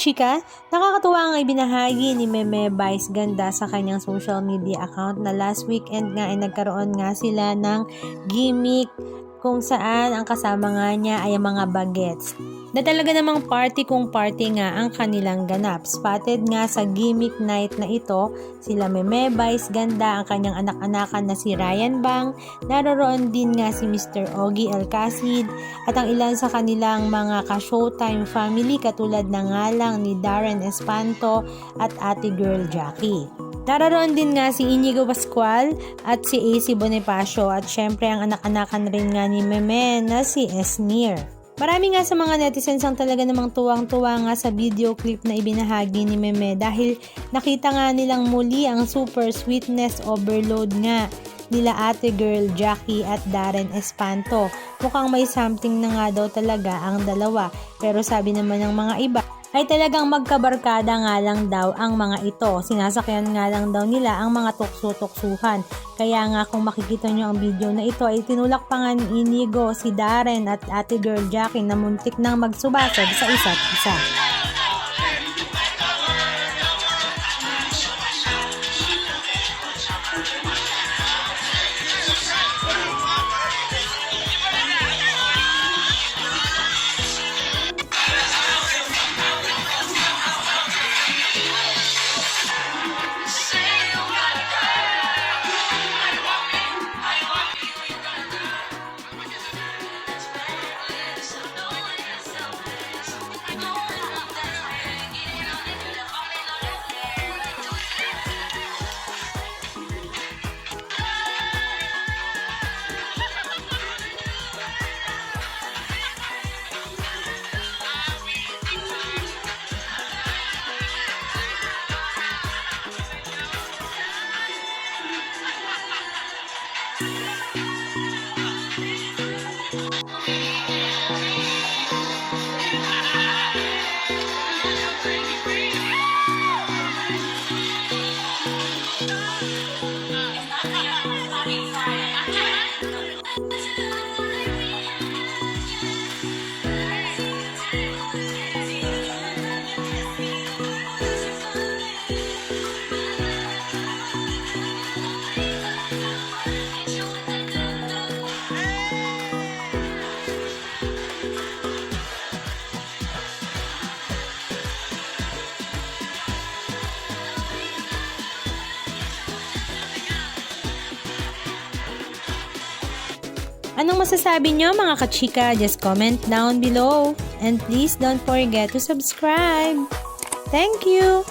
kachika, nakakatuwa ang ibinahagi ni Meme Vice Ganda sa kanyang social media account na last weekend nga ay nagkaroon nga sila ng gimmick kung saan ang kasama nga niya ay mga bagets. Na talaga namang party kung party nga ang kanilang ganap. Spotted nga sa gimmick night na ito, sila Meme Vice Ganda, ang kanyang anak-anakan na si Ryan Bang, naroroon din nga si Mr. Ogie Alcacid, at ang ilan sa kanilang mga ka-Showtime family katulad na nga lang ni Darren Espanto at Ate Girl Jackie. Naroon din nga si Inigo Pascual at si AC Bonifacio at syempre ang anak-anakan rin nga ni Meme na si Esnir. Marami nga sa mga netizens ang talaga namang tuwang-tuwa nga sa video clip na ibinahagi ni Meme dahil nakita nga nilang muli ang super sweetness overload nga nila Ate Girl Jackie at Darren Espanto. Mukhang may something na nga daw talaga ang dalawa, pero sabi naman ng mga iba ay talagang magkabarkada nga lang daw ang mga ito. Sinasakyan nga lang daw nila ang mga tukso-tuksuhan. Kaya nga kung makikita nyo ang video na ito ay tinulak pa nga ni Inigo si Darren at Ate Girl Jackie na muntik nang magsubasad sa isa't isa. Anong masasabi nyo mga kachika? Just comment down below. And please don't forget to subscribe. Thank you!